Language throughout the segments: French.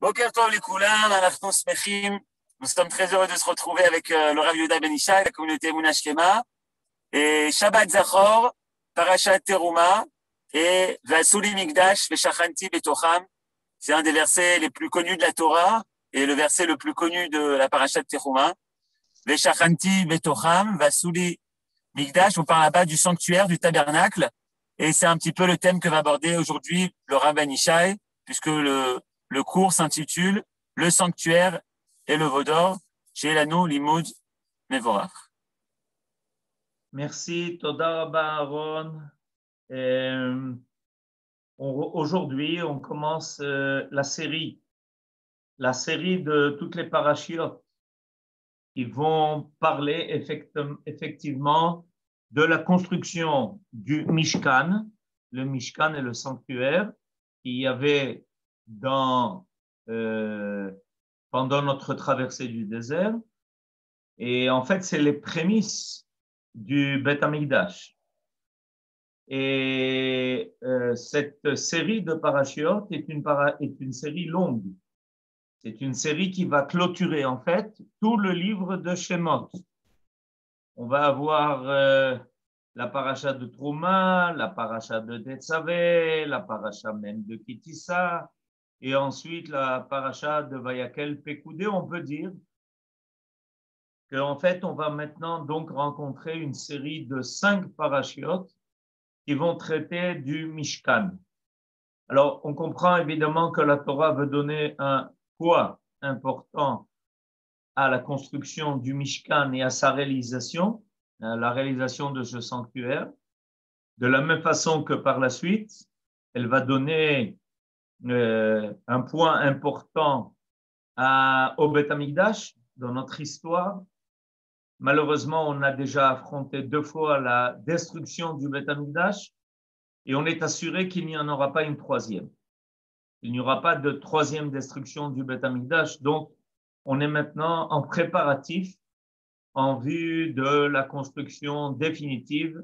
Boker Tov les Koulam, Anachnu Smechim. Nous sommes très heureux de se retrouver avec le Rav Yehuda Ben Ishai, la communauté Emunah Shkema. Et Shabbat Zachor, Parashat Teruma et Vasuli Mikdash Veshachanti Betocham. C'est un des versets les plus connus de la Torah et le verset le plus connu de la Parashat Teruma. Veshachanti Betocham, Vasuli Mikdash. On parle là-bas du sanctuaire, du tabernacle. Et c'est un petit peu le thème que va aborder aujourd'hui le Rav Ben Ishai, puisque le cours s'intitule « Le sanctuaire et le veau d'or » chez Elanu Limoud Mevorach. Merci, Toda Rabba Aaron. Aujourd'hui, on commence la série de toutes les parachiotes qui vont parler effectivement de la construction du Mishkan. Le Mishkan est le sanctuaire qu'il y avait pendant notre traversée du désert. Et en fait, c'est les prémices du Beth Amikdash. Et cette série de parachiotes est une série longue. C'est une série qui va clôturer en fait tout le livre de Shemot. On va avoir la paracha de Trouma, la paracha de Tetzavé, la paracha même de Kitissa, et ensuite la paracha de Vayakel Pekoudé. On peut dire qu'en fait, on va maintenant donc rencontrer une série de 5 parachiotes qui vont traiter du Mishkan. Alors, on comprend évidemment que la Torah veut donner un poids important à la construction du Mishkan et à sa réalisation, à la réalisation de ce sanctuaire, de la même façon que par la suite, elle va donner un point important au Beth Amikdash dans notre histoire. Malheureusement, on a déjà affronté 2 fois la destruction du Beth Amikdash et on est assuré qu'il n'y en aura pas une troisième. Il n'y aura pas de troisième destruction du Beth Amikdash. Donc, on est maintenant en préparatif en vue de la construction définitive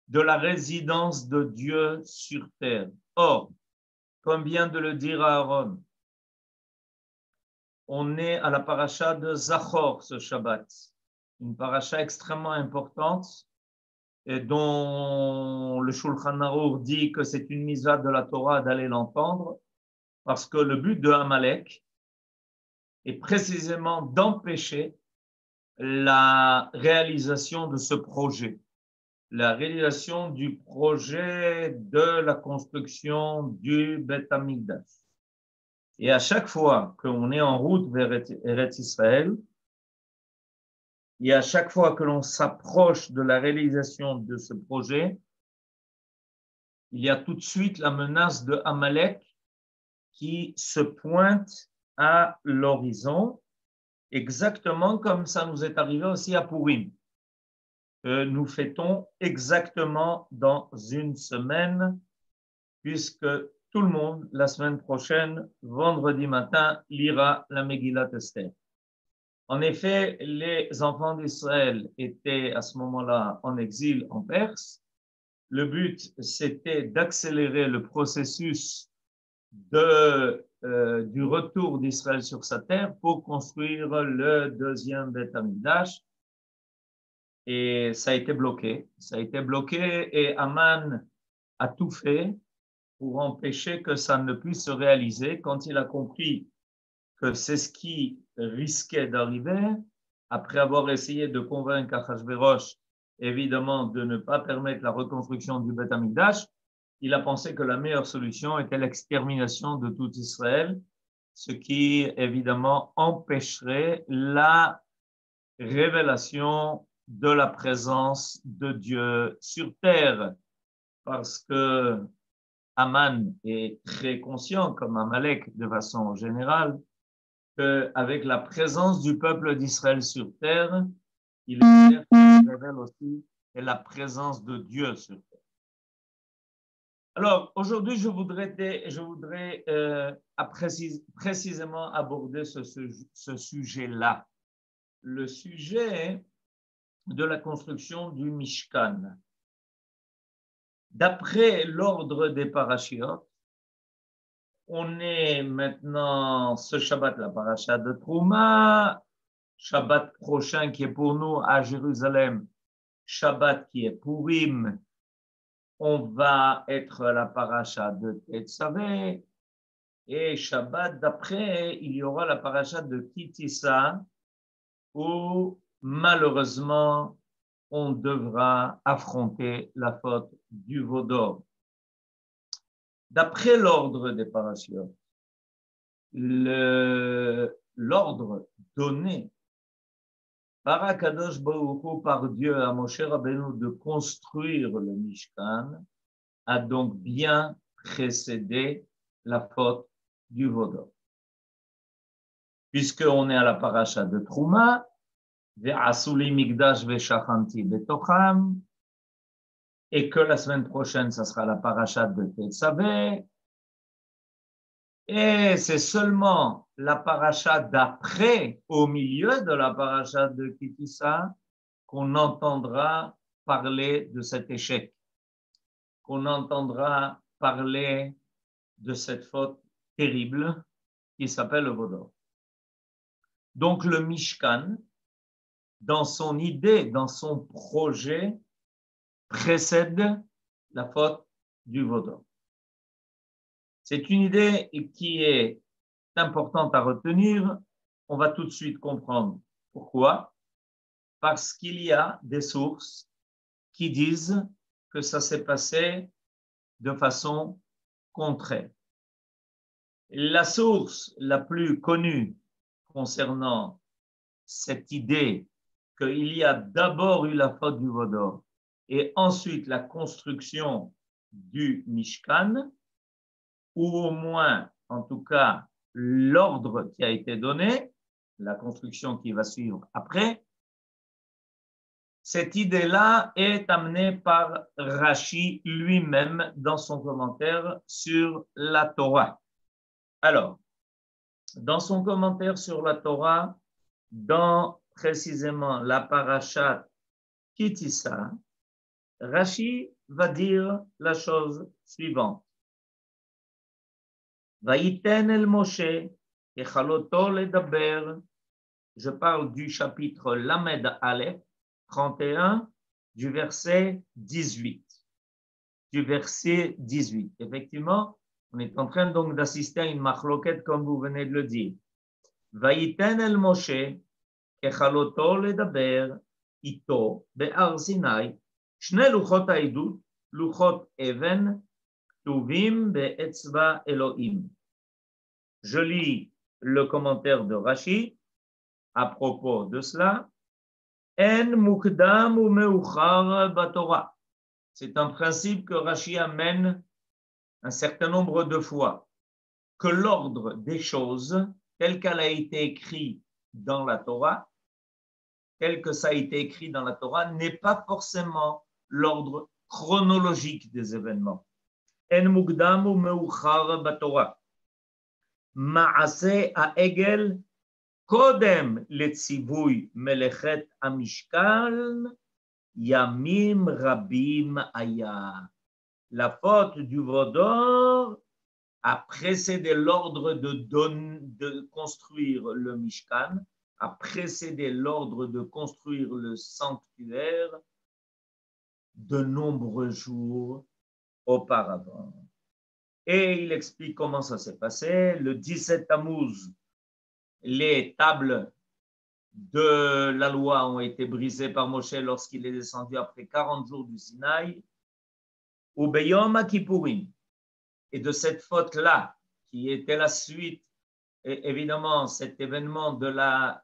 de la résidence de Dieu sur terre. Or, comme vient de le dire Aaron, on est à la paracha de Zachor ce Shabbat, une paracha extrêmement importante et dont le Shulchan Aruch dit que c'est une mitzvah de la Torah d'aller l'entendre, parce que le but de Amalek est précisément d'empêcher la réalisation de ce projet, la réalisation du projet de la construction du Beth Amikdash. Et à chaque fois qu'on est en route vers Eretz Israël, et à chaque fois que l'on s'approche de la réalisation de ce projet, il y a tout de suite la menace de Amalek qui se pointe à l'horizon, exactement comme ça nous est arrivé aussi à Purim. Nous fêtons exactement dans une semaine, puisque tout le monde, la semaine prochaine, vendredi matin, lira la Megillat Esther. En effet, les enfants d'Israël étaient à ce moment-là en exil en Perse. Le but, c'était d'accélérer le processus du retour d'Israël sur sa terre pour construire le deuxième Beth Amikdash. Et ça a été bloqué. Ça a été bloqué et Aman a tout fait pour empêcher que ça ne puisse se réaliser. Quand il a compris que c'est ce qui risquait d'arriver, après avoir essayé de convaincre Achashverosh, évidemment, de ne pas permettre la reconstruction du Beth Amikdash, il a pensé que la meilleure solution était l'extermination de tout Israël, ce qui, évidemment, empêcherait la révélation de la présence de Dieu sur terre, parce que Aman est très conscient, comme Amalek de façon générale, qu'avec la présence du peuple d'Israël sur terre, il espère qu'il révèle aussi la présence de Dieu sur terre. Alors, aujourd'hui, je voudrais précisément aborder ce sujet-là, le sujet de la construction du Mishkan. D'après l'ordre des parachiotes, On est maintenant ce Shabbat, la paracha de Trouma, Shabbat prochain qui est pour nous à Jérusalem, Shabbat qui est Purim, on va être la paracha de Tetzavé, et Shabbat d'après, il y aura la paracha de Kitissa, où malheureusement, on devra affronter la faute du veau d'or. D'après l'ordre des parachutes, l'ordre donné par Akadosh Baruch Hu, par Dieu à Moshe Rabbeinu de construire le Mishkan a donc bien précédé la faute du veau d'or. Puisqu'on est à la paracha de Trouma, Ve'asuli Migdash Ve'shachanti Betocham, et que la semaine prochaine, ça sera la paracha de Tetzavé, et c'est seulement la paracha d'après, au milieu de la paracha de Kitissa, qu'on entendra parler de cet échec, qu'on entendra parler de cette faute terrible qui s'appelle le veau d'or. Donc le Mishkan, dans son idée, dans son projet, précède la faute du veau d'or. C'est une idée qui est importante à retenir. On va tout de suite comprendre pourquoi. Parce qu'il y a des sources qui disent que ça s'est passé de façon contraire. La source la plus connue concernant cette idée qu'il y a d'abord eu la faute du veau d'or et ensuite la construction du Mishkan, ou au moins, en tout cas, l'ordre qui a été donné, la construction qui va suivre après, cette idée-là est amenée par Rashi lui-même dans son commentaire sur la Torah. Alors, dans son commentaire sur la Torah, dans précisément la parashat Kitissa, Rashi va dire la chose suivante. Vaïten el Moshe, echaloto ledaber, je parle du chapitre Lamed Aleph, 31, du verset 18. Du verset 18. Effectivement, on est en train donc d'assister à une machloket comme vous venez de le dire. Vaïten el Moshe, echaloto ledaber, ito, be'ar Sinai, shne luchot ha'idut, luchot even, Tuvim be'etzva Elohim. Je lis le commentaire de Rashi à propos de cela. En mukdam ou meuchar batorah. C'est un principe que Rashi amène un certain nombre de fois, que l'ordre des choses, tel qu'elle a été écrit dans la Torah, tel que ça a été écrit dans la Torah, n'est pas forcément l'ordre chronologique des événements. En mukdam ou meuchar batorah. Ma'aseh ha'egel kodem letzivui melechet hamishkan yamim rabim aya. La faute du veau d'or a précédé l'ordre de construire le Mishkan, a précédé l'ordre de construire le sanctuaire de nombreux jours auparavant. Et il explique comment ça s'est passé. Le 17 Tammuz, les tables de la loi ont été brisées par Moshe lorsqu'il est descendu après 40 jours du Sinaï. Ou Beyom Kippourim. Et de cette faute-là, qui était la suite, et évidemment, cet événement de la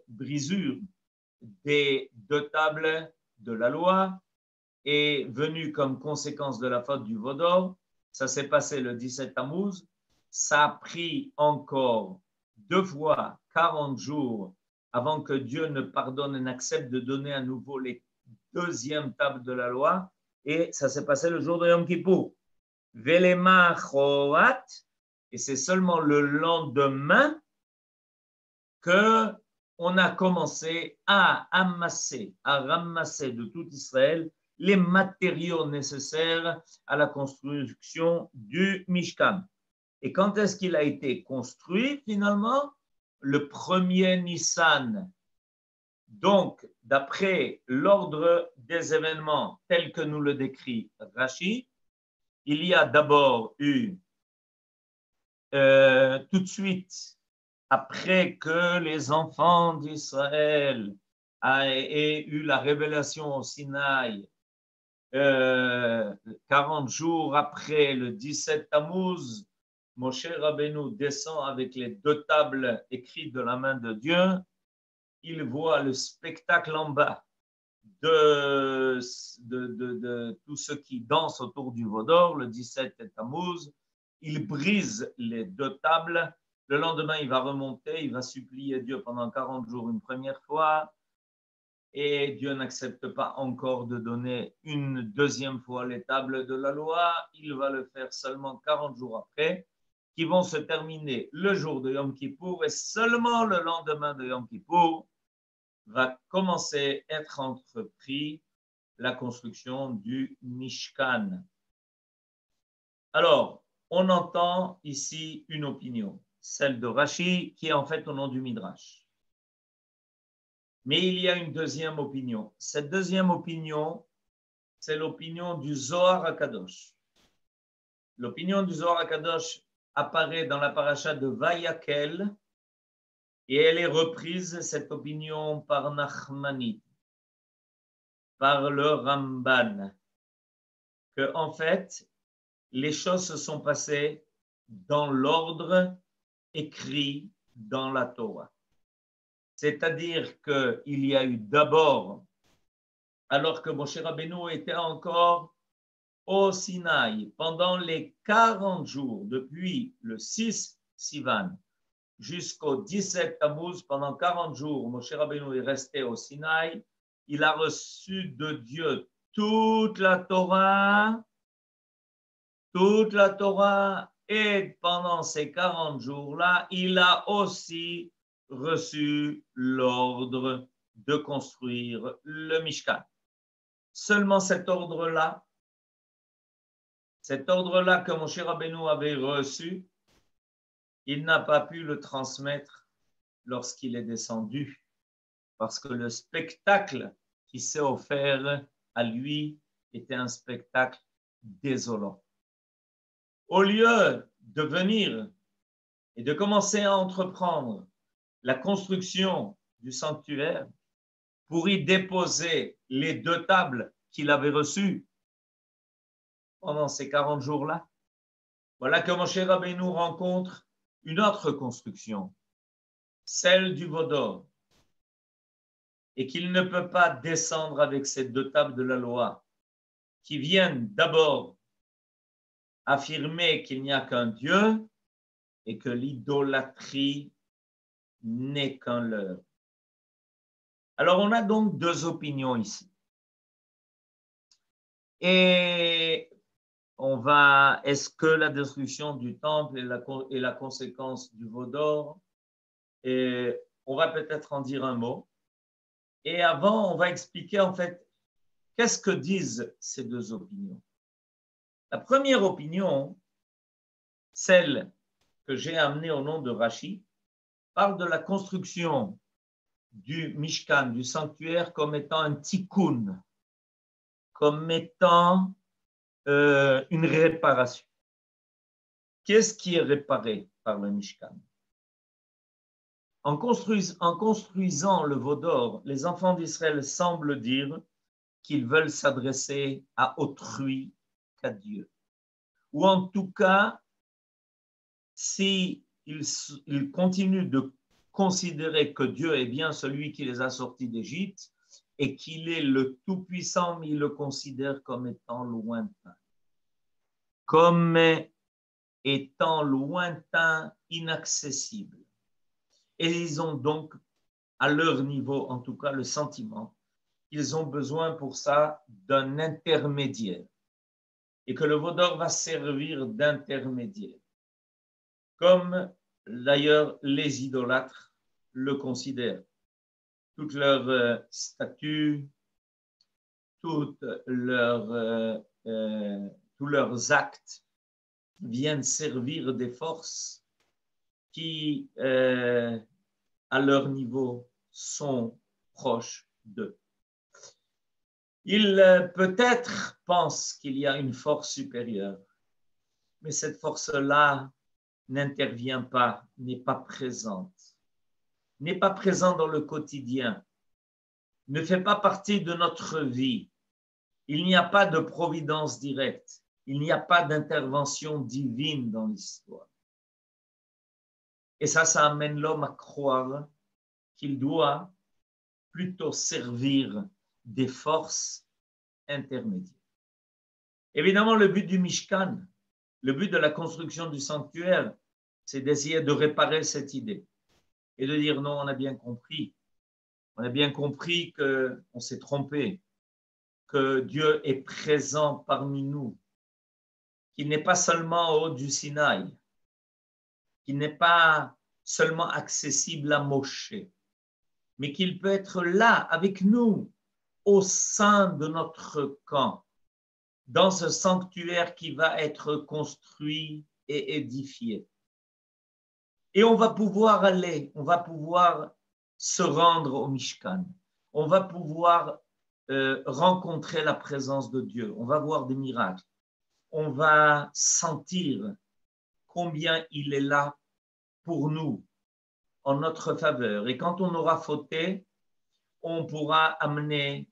brisure des deux tables de la loi est venu comme conséquence de la faute du veau d'or. Ça s'est passé le 17 Tammuz. Ça a pris encore 2 fois 40 jours avant que Dieu ne pardonne et n'accepte de donner à nouveau les deuxièmes tables de la loi. Et ça s'est passé le jour de Yom Kippour. Velema Chorat, et c'est seulement le lendemain qu'on a commencé à ramasser de tout Israël les matériaux nécessaires à la construction du Mishkan. Et quand est-ce qu'il a été construit finalement? Le premier Nissan. Donc, d'après l'ordre des événements tel que nous le décrit Rashi, il y a d'abord eu tout de suite, après que les enfants d'Israël aient eu la révélation au Sinaï, 40 jours après le 17 Tammuz, Moshe Rabbeinu descend avec les 2 tables écrites de la main de Dieu. Il voit le spectacle en bas de tous ceux qui dansent autour du Vaudor, le 17 Tammuz. Il brise les 2 tables. Le lendemain, il va remonter, il va supplier Dieu pendant 40 jours une première fois. Et Dieu n'accepte pas encore de donner une deuxième fois les tables de la loi. Il va le faire seulement 40 jours après, qui vont se terminer le jour de Yom Kippour, et seulement le lendemain de Yom Kippour va commencer à être entrepris la construction du Mishkan. Alors, on entend ici une opinion, celle de Rashi, qui est en fait au nom du Midrash. Mais il y a une deuxième opinion. Cette deuxième opinion, c'est l'opinion du Zohar HaKadosh. L'opinion du Zohar HaKadosh apparaît dans la paracha de Vayakel et elle est reprise, cette opinion, par Nachmanide, par le Ramban, que en fait, les choses se sont passées dans l'ordre écrit dans la Torah. C'est-à-dire qu'il y a eu d'abord, alors que Moshe Rabbeinu était encore au Sinaï, pendant les 40 jours, depuis le 6 Sivan jusqu'au 17 Tammuz, pendant 40 jours, Moshe Rabbeinu est resté au Sinaï. Il a reçu de Dieu toute la Torah, et pendant ces 40 jours-là, il a aussi reçu l'ordre de construire le Mishkan. Seulement cet ordre-là que Moshe Rabbeinu avait reçu, il n'a pas pu le transmettre lorsqu'il est descendu, parce que le spectacle qui s'est offert à lui était un spectacle désolant. Au lieu de venir et de commencer à entreprendre la construction du sanctuaire pour y déposer les 2 tables qu'il avait reçues pendant ces 40 jours-là, voilà que Moshe Rabbeinu rencontre une autre construction, celle du Vaudor, et qu'il ne peut pas descendre avec ces 2 tables de la loi qui viennent d'abord affirmer qu'il n'y a qu'un Dieu et que l'idolâtrie n'est qu'un leurre. Alors, on a donc 2 opinions ici. Et est-ce que la destruction du temple est la conséquence du Vaudor? Et on va peut-être en dire un mot. Et avant, on va expliquer en fait qu'est-ce que disent ces 2 opinions. La première opinion, celle que j'ai amenée au nom de Rashi, parle de la construction du Mishkan, du sanctuaire, comme étant un tikkun, comme étant une réparation. Qu'est-ce qui est réparé par le Mishkan? En construisant le Vaudor, les enfants d'Israël semblent dire qu'ils veulent s'adresser à autrui qu'à Dieu. Ou en tout cas, s'ils continuent de considérer que Dieu est bien celui qui les a sortis d'Égypte et qu'il est le Tout-Puissant, mais ils le considèrent comme étant lointain. Comme étant lointain, inaccessible. Et ils ont donc, à leur niveau en tout cas, le sentiment qu'ils ont besoin pour ça d'un intermédiaire et que le Vaudor va servir d'intermédiaire. Comme d'ailleurs les idolâtres le considèrent. Toutes leurs statues, tous leurs actes viennent servir des forces qui, à leur niveau, sont proches d'eux. Ils peut-être pensent qu'il y a une force supérieure, mais cette force-là n'intervient pas, n'est pas présente dans le quotidien, ne fait pas partie de notre vie. Il n'y a pas de providence directe, il n'y a pas d'intervention divine dans l'histoire. Et ça amène l'homme à croire qu'il doit plutôt servir des forces intermédiaires. Évidemment, le but du Mishkan, le but de la construction du sanctuaire, c'est d'essayer de réparer cette idée et de dire non, on a bien compris qu'on s'est trompé, que Dieu est présent parmi nous, qu'il n'est pas seulement au haut du Sinaï, qu'il n'est pas seulement accessible à Moshe, mais qu'il peut être là avec nous, au sein de notre camp, dans ce sanctuaire qui va être construit et édifié. Et on va pouvoir se rendre au Mishkan, on va pouvoir rencontrer la présence de Dieu, on va voir des miracles, on va sentir combien il est là pour nous, en notre faveur. Et quand on aura fauté, on pourra amener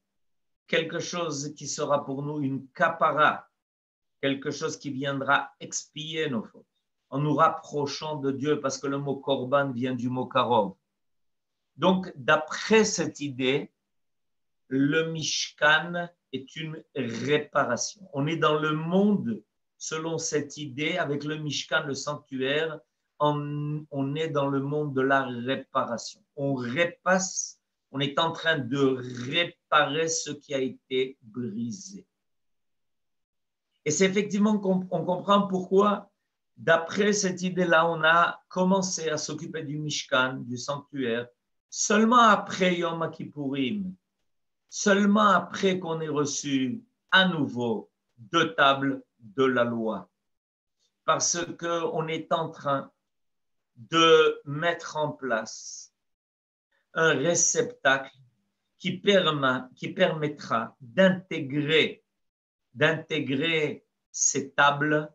quelque chose qui sera pour nous une kapara, quelque chose qui viendra expier nos fautes, en nous rapprochant de Dieu, parce que le mot korban vient du mot karov. Donc, d'après cette idée, le Mishkan est une réparation. On est dans le monde, selon cette idée, avec le Mishkan, le sanctuaire, on est dans le monde de la réparation. On est en train de réparer ce qui a été brisé. Et c'est effectivement qu'on comprend pourquoi, d'après cette idée-là, on a commencé à s'occuper du Mishkan, du sanctuaire, seulement après Yom Kippourim, seulement après qu'on ait reçu à nouveau 2 tables de la loi. Parce qu'on est en train de mettre en place un réceptacle qui permettra d'intégrer ces tables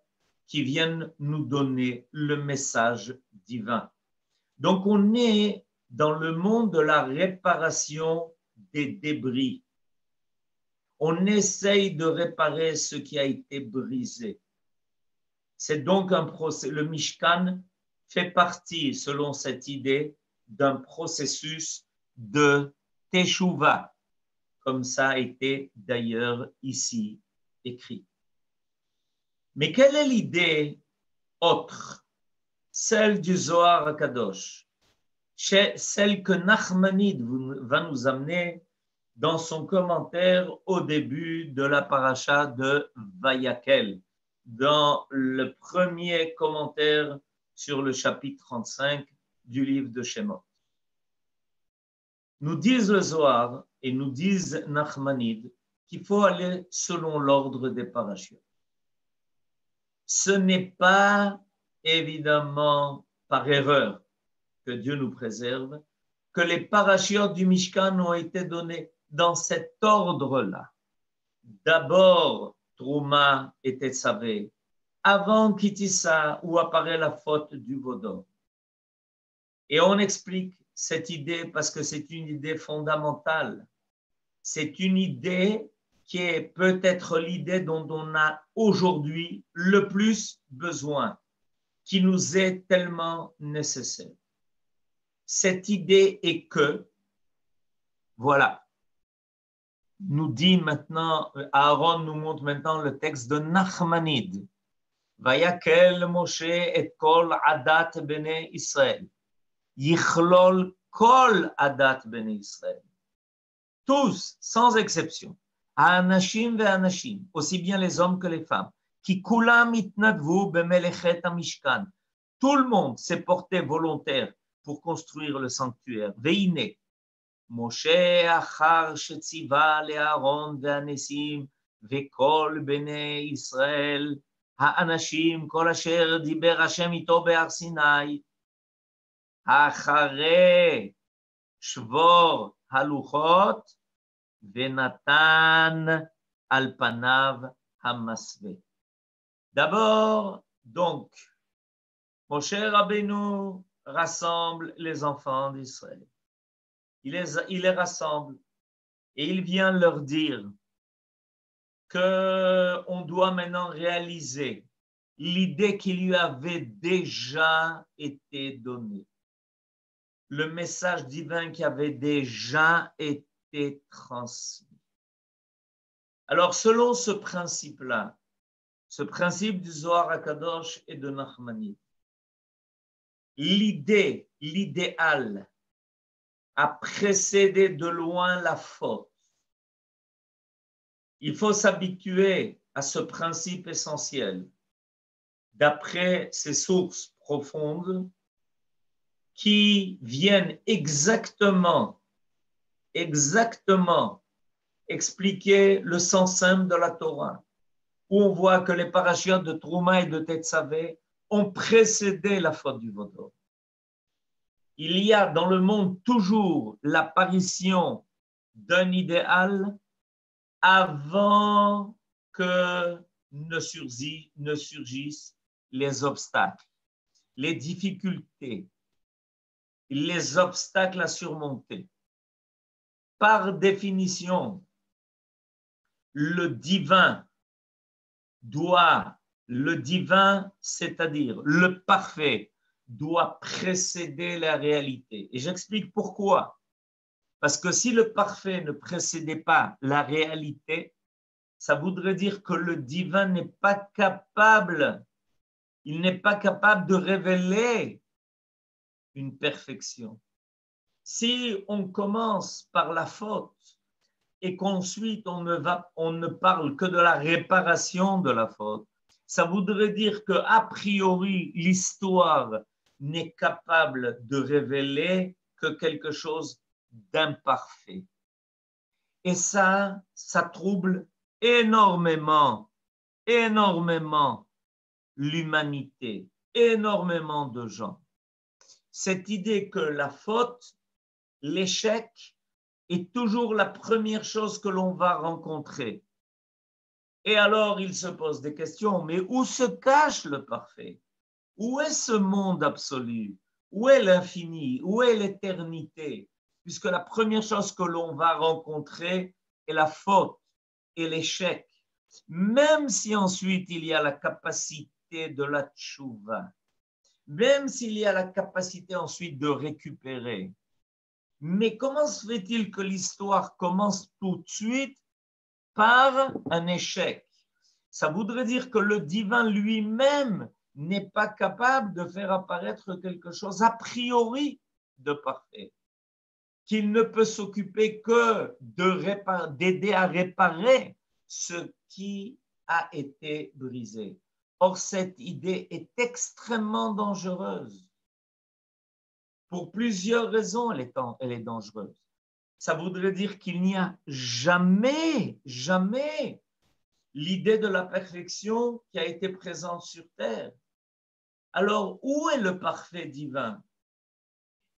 qui viennent nous donner le message divin. Donc, on est dans le monde de la réparation des débris. On essaye de réparer ce qui a été brisé. C'est donc un procès. Le Mishkan fait partie, selon cette idée, d'un processus de Teshuvah, comme ça a été d'ailleurs ici écrit. Mais quelle est l'idée autre, celle du Zohar HaKadosh, celle que Nachmanide va nous amener dans son commentaire au début de la paracha de Vayakel, dans le premier commentaire sur le chapitre 35 du livre de Shemot. Nous disent le Zohar et nous disent Nachmanide qu'il faut aller selon l'ordre des parachutes. Ce n'est pas évidemment par erreur que Dieu nous préserve que les parachutes du Mishkan ont été donnés dans cet ordre-là. D'abord, Trouma et Tetzavé, avant Kitissa, où apparaît la faute du Vaudor. Et on explique cette idée parce que c'est une idée fondamentale. C'est une idée qui est peut-être l'idée dont on a aujourd'hui le plus besoin, qui nous est tellement nécessaire. Cette idée est que, voilà, nous dit maintenant, Aaron nous montre maintenant le texte de Nachmanide. Vayakel Moshe et kol adat bnei Israël. Yichlol kol adat bnei Israël. Tous, sans exception, Anashim ve Anashim, aussi bien les hommes que les femmes, qui kulam itnadvu bemelechet hamishkan. Tout le monde s'est porté volontaire pour construire le sanctuaire. Veine, Moshe achar shetziva le'Aaron ve'anesim ve'kol bnei Israël האנשים, כל אשר דיבר השם איתו בהר סיני, אחרי שבור הלוחות, ונתן על פניו המסווה. D'abord, donc, Moshe Rabbeinu rassemble les enfants d'Israël. Il les rassemble et il vient leur dire qu'on doit maintenant réaliser l'idée qui lui avait déjà été donnée, le message divin qui avait déjà été transmis. Alors, selon ce principe-là, ce principe du Zohar HaKadosh et de Nachmani, l'idée, l'idéal a précédé de loin la faute. Il faut s'habituer à ce principe essentiel d'après ces sources profondes qui viennent exactement expliquer le sens simple de la Torah, où on voit que les parachutes de Trouma et de Tetzavé ont précédé la faute du Vaudor. Il y a dans le monde toujours l'apparition d'un idéal avant que ne surgissent les obstacles, les difficultés, les obstacles à surmonter. Par définition, le divin, c'est-à-dire le parfait, doit précéder la réalité. Et j'explique pourquoi. Parce que si le parfait ne précédait pas la réalité, ça voudrait dire que le divin n'est pas capable, il n'est pas capable de révéler une perfection. Si on commence par la faute et qu'ensuite on ne parle que de la réparation de la faute, ça voudrait dire qu'a priori, l'histoire n'est capable de révéler que quelque chose d'imparfait. Et ça trouble énormément l'humanité, énormément de gens. Cette idée que la faute, l'échec, est toujours la première chose que l'on va rencontrer. Et alors, il se pose des questions, mais où se cache le parfait? Où est ce monde absolu? Où est l'infini? Où est l'éternité? Puisque la première chose que l'on va rencontrer est la faute et l'échec. Même si ensuite il y a la capacité de la tchouva, même s'il y a la capacité ensuite de récupérer. Mais comment se fait-il que l'histoire commence tout de suite par un échec? Ça voudrait dire que le divin lui-même n'est pas capable de faire apparaître quelque chose a priori de parfait, qu'il ne peut s'occuper que d'aider à réparer ce qui a été brisé. Or, cette idée est extrêmement dangereuse. Pour plusieurs raisons, elle est dangereuse. Ça voudrait dire qu'il n'y a jamais l'idée de la perfection qui a été présente sur terre. Alors, où est le parfait divin?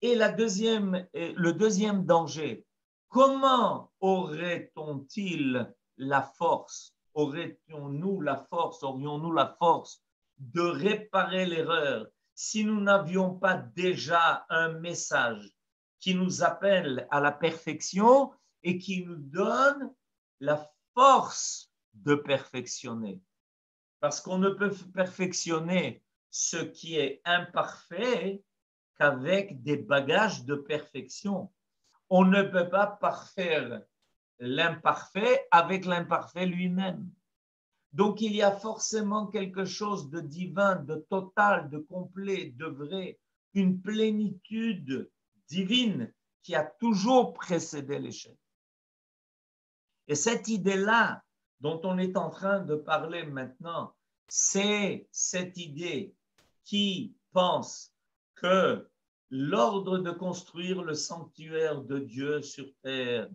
Et le deuxième danger, comment aurait-on-il la force, aurions-nous la force de réparer l'erreur si nous n'avions pas déjà un message qui nous appelle à la perfection et qui nous donne la force de perfectionner? Parce qu'on ne peut perfectionner ce qui est imparfait qu'avec des bagages de perfection. On ne peut pas parfaire l'imparfait avec l'imparfait lui-même. Donc, il y a forcément quelque chose de divin, de total, de complet, de vrai, une plénitude divine qui a toujours précédé l'échec. Et cette idée-là, dont on est en train de parler maintenant, c'est cette idée qui pense que l'ordre de construire le sanctuaire de Dieu sur terre,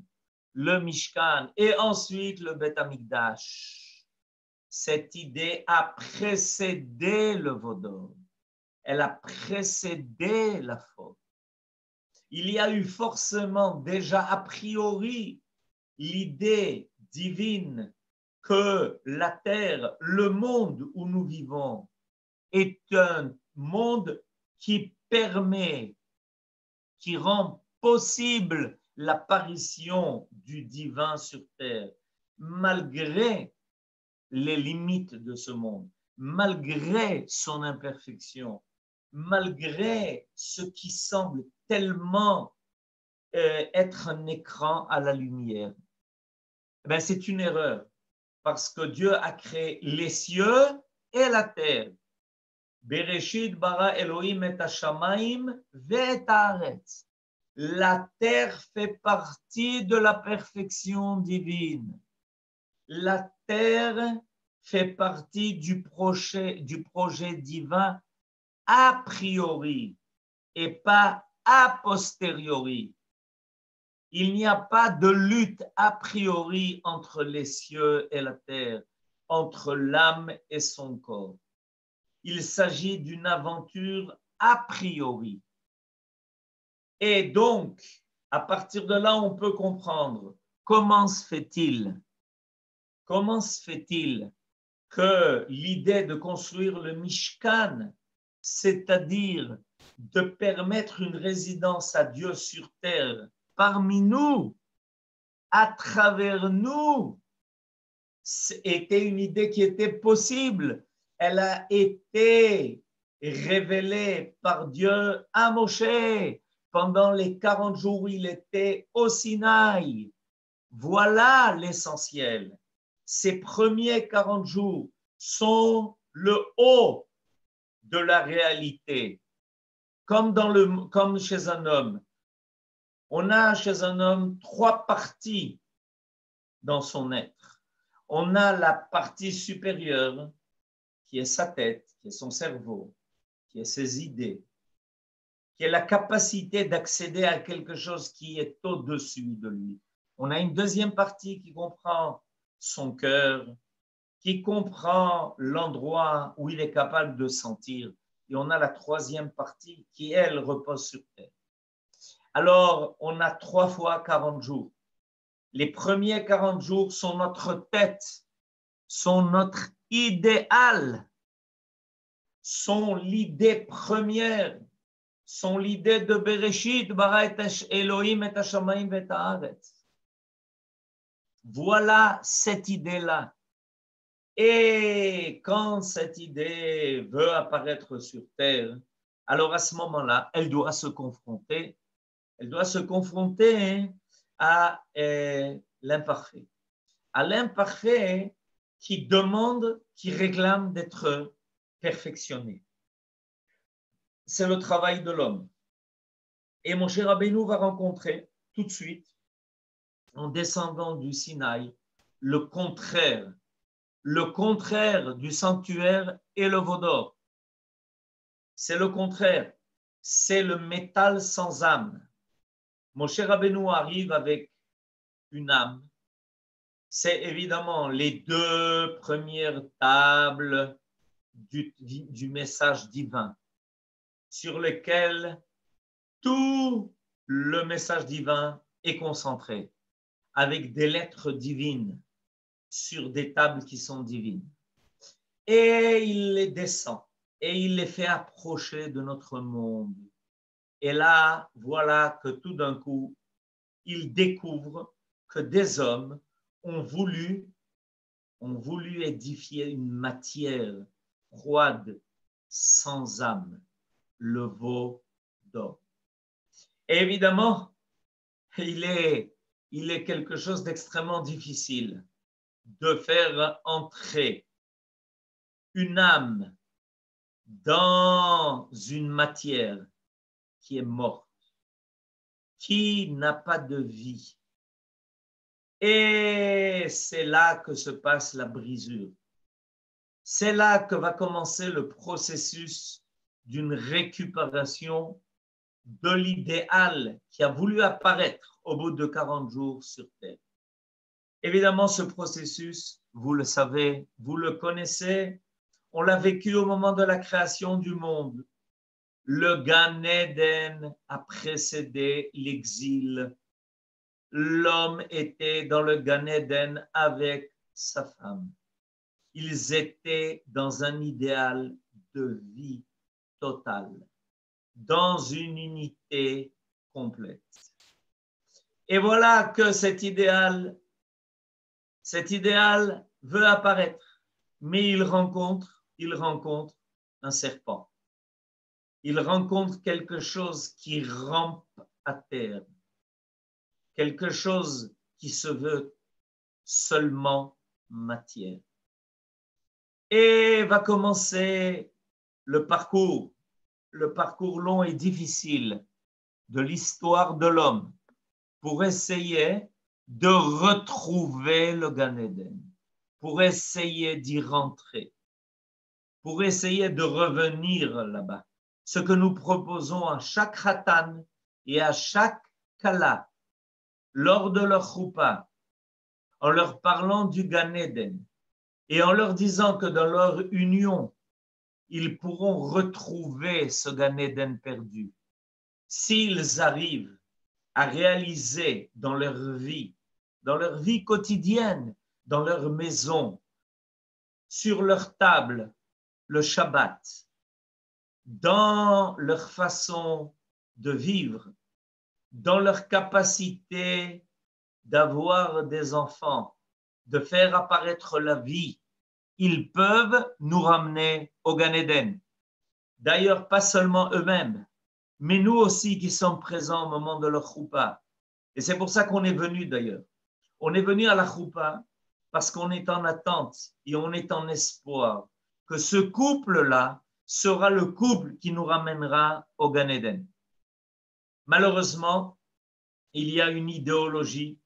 le Mishkan et ensuite le Beth Amikdash, cette idée a précédé le Vaudor. Elle a précédé la faute. Il y a eu forcément déjà a priori l'idée divine que la terre, le monde où nous vivons, est un monde qui permet, qui rend possible l'apparition du divin sur terre, malgré les limites de ce monde, malgré son imperfection, malgré ce qui semble tellement être un écran à la lumière. Ben, c'est une erreur, parce que Dieu a créé les cieux et la terre. Bereshit bara Elohim et hashamayim ve'et haaretz. La terre fait partie de la perfection divine. La terre fait partie du projet divin a priori et pas a posteriori. Il n'y a pas de lutte a priori entre les cieux et la terre, entre l'âme et son corps. Il s'agit d'une aventure a priori. Et donc, à partir de là, on peut comprendre comment se fait-il que l'idée de construire le Mishkan, c'est-à-dire de permettre une résidence à Dieu sur terre parmi nous, à travers nous, était une idée qui était possible. Elle a été révélée par Dieu à Moshe pendant les 40 jours où il était au Sinaï. Voilà l'essentiel. Ces premiers 40 jours sont le haut de la réalité. Comme chez un homme. On a chez un homme 3 parties dans son être. On a la partie supérieure, qui est sa tête, qui est son cerveau, qui est ses idées, qui est la capacité d'accéder à quelque chose qui est au-dessus de lui. On a une deuxième partie qui comprend son cœur, qui comprend l'endroit où il est capable de sentir. Et on a la troisième partie qui, elle, repose sur terre. Alors, on a 3 fois 40 jours. Les premiers 40 jours sont notre tête, sont notre idéal, sont l'idée première, sont l'idée de Bereshit, bara et Elohim et hashamayim et haaretz. Voilà cette idée-là. Et quand cette idée veut apparaître sur terre, alors à ce moment-là, elle doit se confronter à l'imparfait. À l'imparfait qui demande, qui réclame d'être perfectionné. C'est le travail de l'homme. Et Moshe Rabbeinu va rencontrer tout de suite, en descendant du Sinaï, le contraire du sanctuaire et le Vaudor. C'est le contraire. C'est le métal sans âme. Moshe Rabbeinu arrive avec une âme. C'est évidemment les 2 premières tables du message divin sur lesquelles tout le message divin est concentré avec des lettres divines sur des tables qui sont divines. Et il les descend et il les fait approcher de notre monde. Et là, voilà que tout d'un coup, il découvre que des hommes ont voulu édifier une matière froide, sans âme, le veau d'or. Et évidemment, il est quelque chose d'extrêmement difficile de faire entrer une âme dans une matière qui est morte, qui n'a pas de vie. Et c'est là que se passe la brisure. C'est là que va commencer le processus d'une récupération de l'idéal qui a voulu apparaître au bout de 40 jours sur terre. Évidemment, ce processus, vous le savez, vous le connaissez, on l'a vécu au moment de la création du monde. Le Gan Eden a précédé l'exil. L'homme était dans le Gan Eden avec sa femme. Ils étaient dans un idéal de vie totale, dans une unité complète. Et voilà que cet idéal veut apparaître, mais il rencontre un serpent. Il rencontre quelque chose qui rampe à terre, quelque chose qui se veut seulement matière. Et va commencer le parcours long et difficile de l'histoire de l'homme pour essayer de retrouver le Gan Eden, pour essayer d'y rentrer, pour essayer de revenir là-bas. Ce que nous proposons à chaque Khatan et à chaque Kala lors de leur choupa, en leur parlant du Gan Eden et en leur disant que dans leur union, ils pourront retrouver ce Gan Eden perdu. S'ils arrivent à réaliser dans leur vie quotidienne, dans leur maison, sur leur table, le Shabbat, dans leur façon de vivre, dans leur capacité d'avoir des enfants, de faire apparaître la vie, ils peuvent nous ramener au Gan Eden. D'ailleurs, pas seulement eux-mêmes, mais nous aussi qui sommes présents au moment de leur choupa. Et c'est pour ça qu'on est venu d'ailleurs. On est venu à la choupa parce qu'on est en attente et on est en espoir que ce couple-là sera le couple qui nous ramènera au Gan Eden. Malheureusement, il y a une idéologie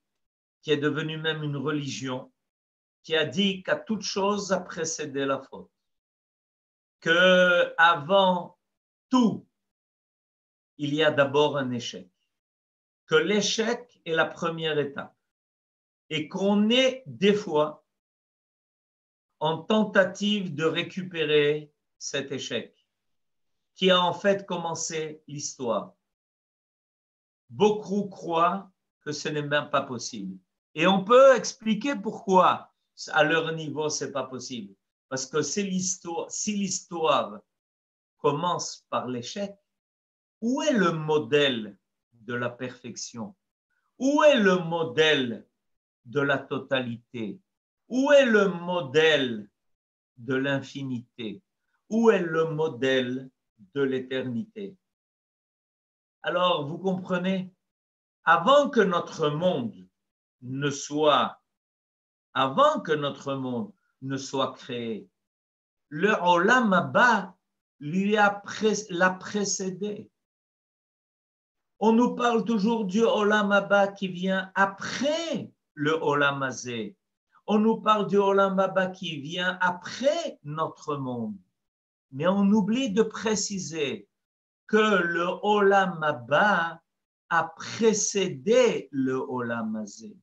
qui est devenue même une religion qui a dit qu'à toute chose a précédé la faute. Qu'avant tout, il y a d'abord un échec. Que l'échec est la première étape. Et qu'on est des fois en tentative de récupérer cet échec qui a en fait commencé l'histoire. Beaucoup croient que ce n'est même pas possible. Et on peut expliquer pourquoi à leur niveau ce n'est pas possible. Parce que si l'histoire commence par l'échec, où est le modèle de la perfection? Où est le modèle de la totalité? Où est le modèle de l'infinité? Où est le modèle de l'éternité? Alors, vous comprenez, avant que notre monde ne soit créé, le Olam Haba l'a précédé. On nous parle toujours du Olam Haba qui vient après le Olam Hazé. On nous parle du Olam Haba qui vient après notre monde. Mais on oublie de préciser que le Olam Haba a précédé le Olam Hazé.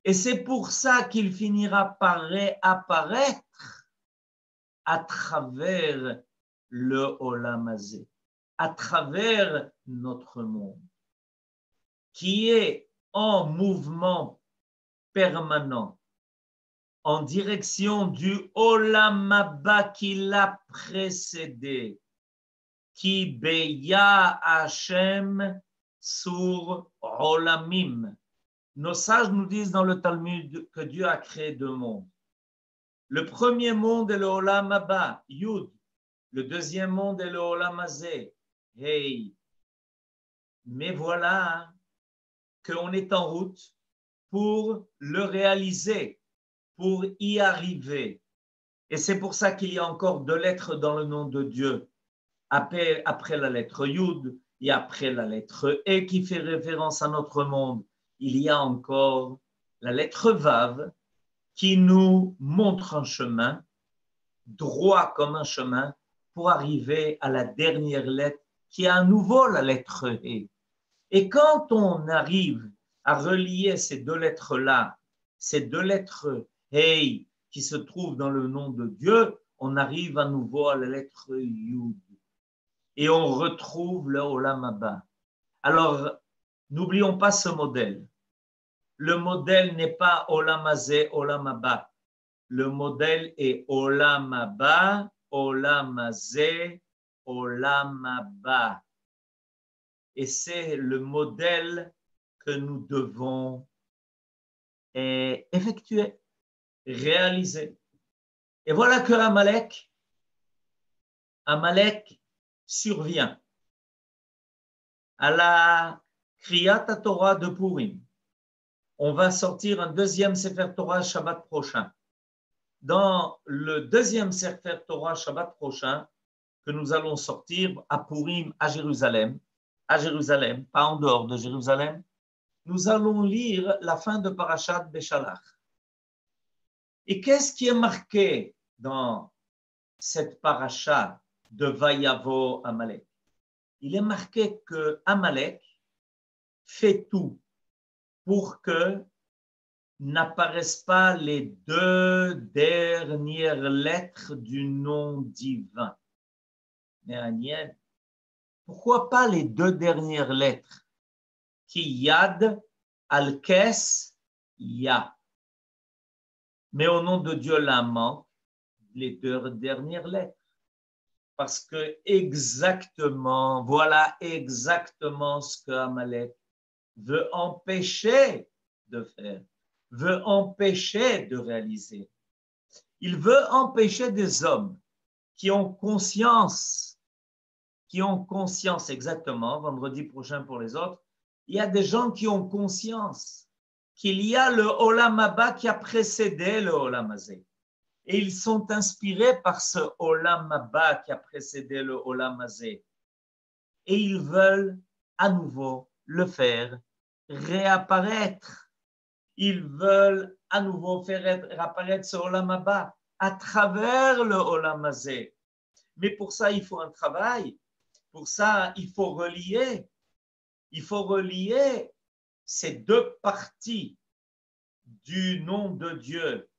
Et c'est pour ça qu'il finira par réapparaître à travers le Olam Hazé, à travers notre monde, qui est en mouvement permanent, en direction du Olam Haba qui l'a précédé, qui beya Hashem sur Olamim. Nos sages nous disent dans le Talmud que Dieu a créé deux mondes. Le premier monde est le Olam Haba, Yud. Le deuxième monde est le Olam Hazé, Hey. Mais voilà qu'on est en route pour le réaliser, pour y arriver. Et c'est pour ça qu'il y a encore deux lettres dans le nom de Dieu. Après la lettre Yud et après la lettre E qui fait référence à notre monde, il y a encore la lettre Vav qui nous montre un chemin, droit comme un chemin, pour arriver à la dernière lettre qui est à nouveau la lettre E. Et quand on arrive à relier ces deux lettres-là ces deux lettres Hey qui se trouvent dans le nom de Dieu, on arrive à nouveau à la lettre Yud. Et on retrouve le Olam Haba. Alors, n'oublions pas ce modèle. Le modèle n'est pas Olam Hazeh, Olam Haba. Le modèle est Olam Haba, Olam Hazeh, Olam Haba. Et c'est le modèle que nous devons effectuer, réaliser. Et voilà que Amalek survient à la Kriyat Torah de Purim. On va sortir un deuxième Sefer Torah Shabbat prochain. Dans le deuxième Sefer Torah Shabbat prochain, que nous allons sortir à Purim, à Jérusalem, pas en dehors de Jérusalem, nous allons lire la fin de Parashat Beshalach. Et qu'est-ce qui est marqué dans cette parasha de Vayavo Amalek? Il est marqué que Amalek fait tout pour que n'apparaissent pas les deux dernières lettres du nom divin. Mais pourquoi pas les deux dernières lettres? Ki Yad, Al-Kes, Ya. Mais au nom de Dieu, là manque les deux dernières lettres. Parce que voilà exactement ce que Amalek veut empêcher de faire, veut empêcher de réaliser. Il veut empêcher des hommes qui ont conscience exactement, vendredi prochain pour les autres, il y a des gens qui ont conscience qu'il y a le Olam Haba qui a précédé le Olam Hazeh. Et ils sont inspirés par ce Olam Haba qui a précédé le Olam Hazeh. Et ils veulent à nouveau le faire réapparaître. Ils veulent à nouveau faire réapparaître ce Olam Haba à travers le Olam Hazeh. Mais pour ça, il faut un travail. Pour ça, il faut relier. Il faut relier ces deux parties du nom de Dieu.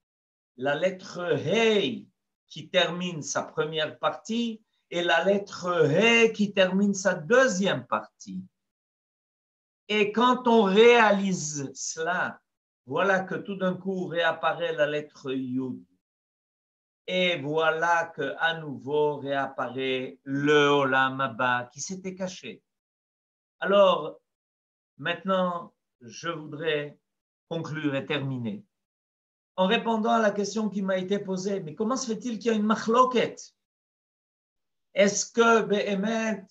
La lettre Hey qui termine sa première partie et la lettre He qui termine sa deuxième partie. Et quand on réalise cela, voilà que tout d'un coup réapparaît la lettre Yud. Et voilà qu'à nouveau réapparaît le Olam Haba qui s'était caché. Alors, maintenant, je voudrais conclure et terminer en répondant à la question qui m'a été posée. Mais comment se fait-il qu'il y a une machloket? Est-ce que, Behemet,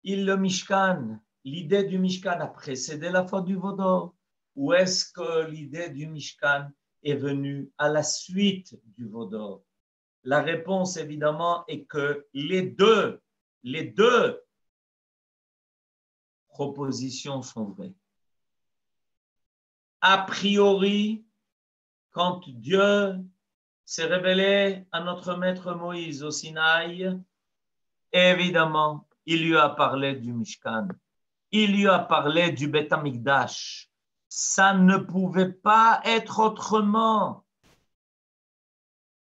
le Mishkan, l'idée du Mishkan a précédé la faute du Vaudor? Ou est-ce que l'idée du Mishkan est venue à la suite du Vaudor? La réponse, évidemment, est que les deux propositions sont vraies. A priori, quand Dieu s'est révélé à notre maître Moïse au Sinaï, évidemment, il lui a parlé du Mishkan. Il lui a parlé du Beth Amikdash. Ça ne pouvait pas être autrement.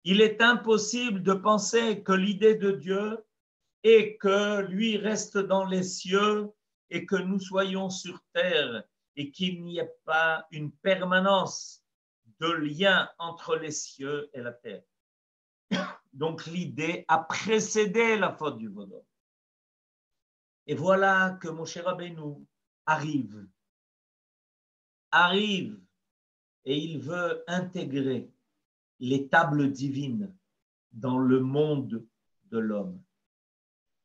Il est impossible de penser que l'idée de Dieu est que lui reste dans les cieux et que nous soyons sur terre et qu'il n'y ait pas une permanence de lien entre les cieux et la terre. Donc l'idée a précédé la faute du Vaudor. Et voilà que Moshe Rabbeinu arrive et il veut intégrer les tables divines dans le monde de l'homme.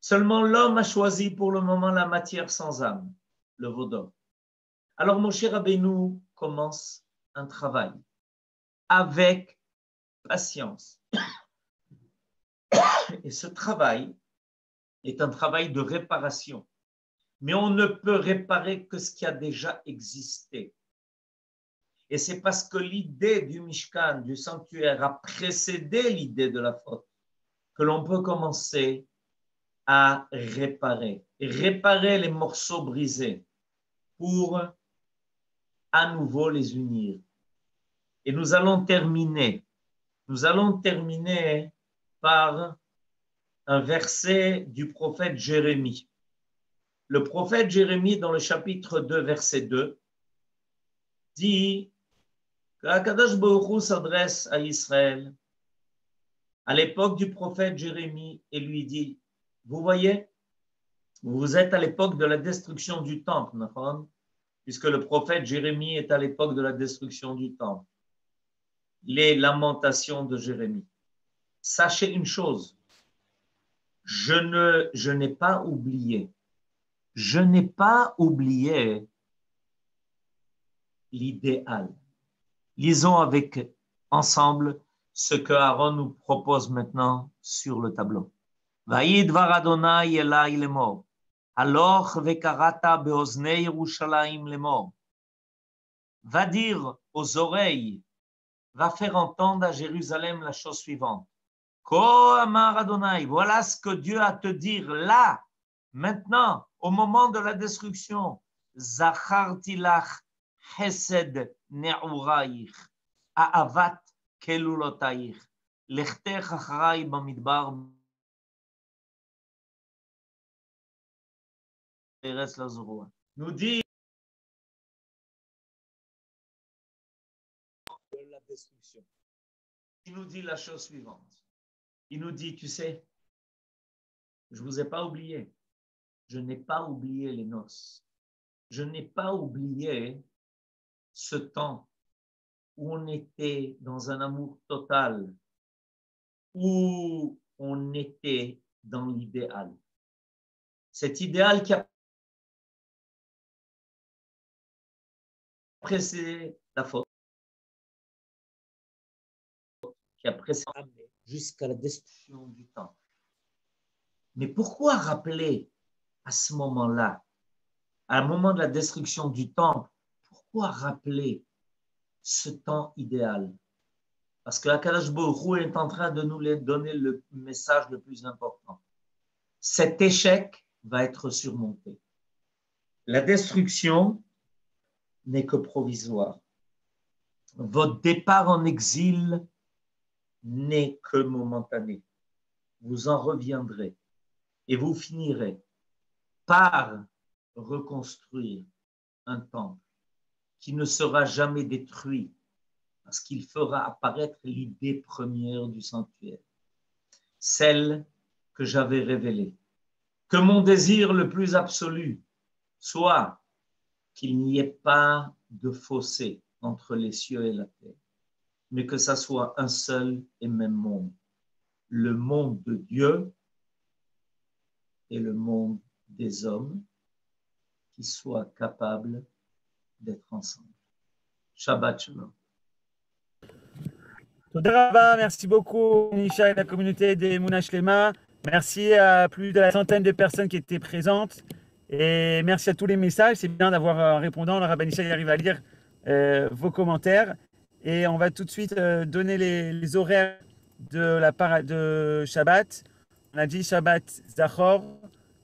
Seulement l'homme a choisi pour le moment la matière sans âme, le Vaudor. Alors Moshe Rabbeinu commence un travail avec patience. Et ce travail est un travail de réparation. Mais on ne peut réparer que ce qui a déjà existé. Et c'est parce que l'idée du Mishkan, du sanctuaire, a précédé l'idée de la faute que l'on peut commencer à réparer les morceaux brisés pour à nouveau les unir. Et nous allons terminer. Nous allons terminer par un verset du prophète Jérémie. Le prophète Jérémie, dans le chapitre 2, verset 2, dit que Akadosh Baruch Hu s'adresse à Israël à l'époque du prophète Jérémie et lui dit, vous voyez, vous êtes à l'époque de la destruction du temple, puisque le prophète Jérémie est à l'époque de la destruction du temple. Les lamentations de Jérémie. Sachez une chose, je n'ai pas oublié. Je n'ai pas oublié l'idéal. Lisons ensemble ce que Aaron nous propose maintenant sur le tableau. Vaïd var Adonai elai lemor, haloch vekarata beoznei Yerushalayim lemor. Va dire aux oreilles, va faire entendre à Jérusalem la chose suivante. Ko amar Adonai, voilà ce que Dieu a à te dire là, maintenant, au moment de la destruction. Zacharti lach chesed ne'uraich, a'avat kelulotaich, lechtech acharai bamidbar beretz lazurua. Nous dit la destruction. Il nous dit la chose suivante. Il nous dit, tu sais, je ne vous ai pas oublié. Je n'ai pas oublié les noces. Je n'ai pas oublié ce temps où on était dans un amour total, où on était dans l'idéal. Cet idéal qui a précédé la faute, qui a précédé jusqu'à la destruction du temple. Mais pourquoi rappeler à ce moment-là, à un moment de la destruction du temple, pourquoi rappeler ce temps idéal? Parce que Akadosh Baruch Hu est en train de nous donner le message le plus important. Cet échec va être surmonté. La destruction n'est que provisoire. Votre départ en exil n'est que momentané. Vous en reviendrez et vous finirez par reconstruire un temple qui ne sera jamais détruit parce qu'il fera apparaître l'idée première du sanctuaire, celle que j'avais révélée. Que mon désir le plus absolu soit qu'il n'y ait pas de fossé entre les cieux et la terre, mais que ça soit un seul et même monde, le monde de Dieu et le monde des hommes qui soient capables d'être ensemble. Shabbat Shalom. Toda Rabba, merci beaucoup, Nisha et la communauté des Emunah Shlema. Merci à plus de la centaine de personnes qui étaient présentes. Et merci à tous les messages. C'est bien d'avoir un répondant. Le Rabbi Nisha arrive à lire vos commentaires. Et on va tout de suite donner les horaires de Shabbat. On a dit Shabbat Zachor.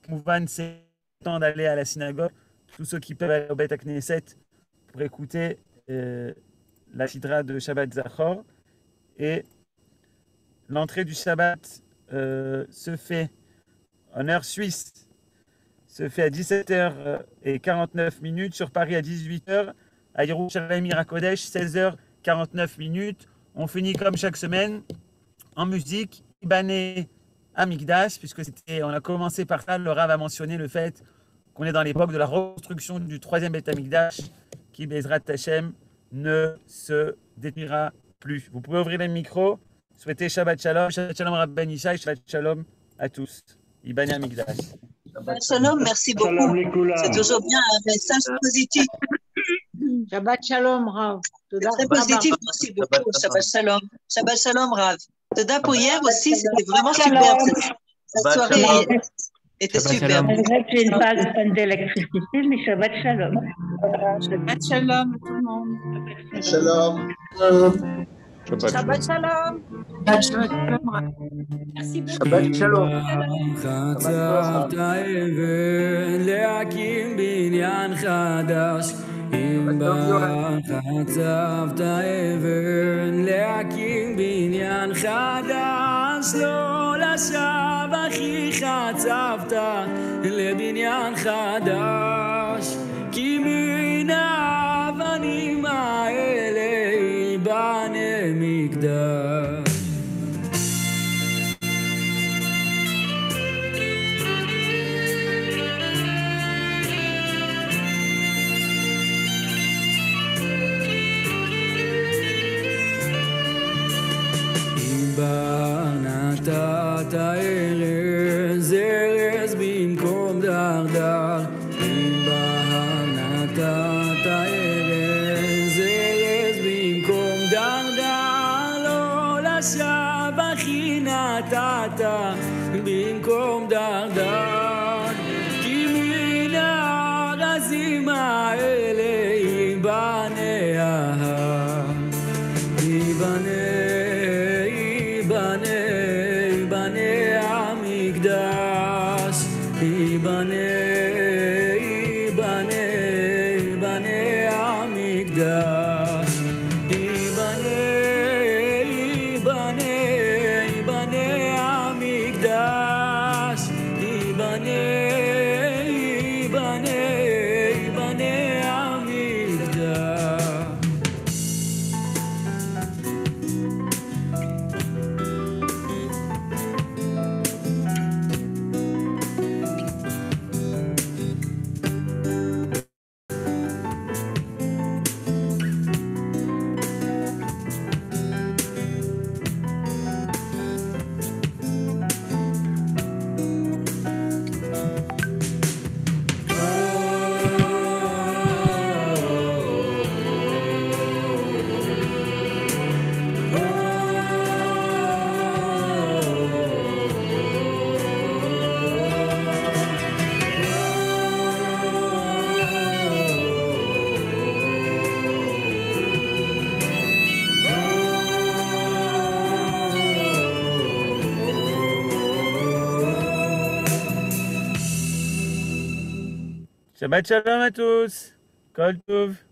Mouvan, c'est le temps d'aller à la synagogue. Tous ceux qui peuvent aller au Beit HaKnesset pour écouter la Sidra de Shabbat Zachor. Et l'entrée du Shabbat se fait en heure suisse, se fait à 17h49, sur Paris à 18h, à Yerushalayim Ira Kodesh, 16h49. On finit comme chaque semaine en musique, Ibané Amigdash, puisque on a commencé par ça. Le Rav a mentionné le fait qu'on est dans l'époque de la reconstruction du troisième Beit Amigdash, qui, Bezrat Hashem, ne se détruira plus. Vous pouvez ouvrir les micros, souhaiter Shabbat Shalom, Rabbi Ben Ishai, Shabbat Shalom à tous. Ibané Amigdash. Shabbat Shalom, merci beaucoup. C'est toujours bien un message positif. Shabbat Shalom, Rav. Très positif, merci beaucoup. Shabbat Shalom. Shabbat Shalom, Rav. Toda pour hier aussi, c'était vraiment super. Cette soirée était super. Malgré que j'ai une panne d'électricité, mais Shabbat Shalom. Shabbat Shalom à tout le monde. Shalom. Shabbat Shalom. Shabbat Shalom. Merci beaucoup. Shabbat Shalom. חצבת האבן להקים בניין חדש אם בחצבת אבן להקים בניין חדש, לא לשווא אחי חצבת לבניין חדש, כי מן האבנים האלה ייבנה מקדש. נתת ארז, ארז במקום דרדר, אם בהר נתת ארז, ארז במקום דרדר, לא לשווא אחי נתת במקום דרדר, כי מן הארזים האלה ייבנה ההר, ייבנה המקדש, ייבנה המקדש, ייבנה המקדש, ייבנה Shabbat shalom à tous. Kol tov.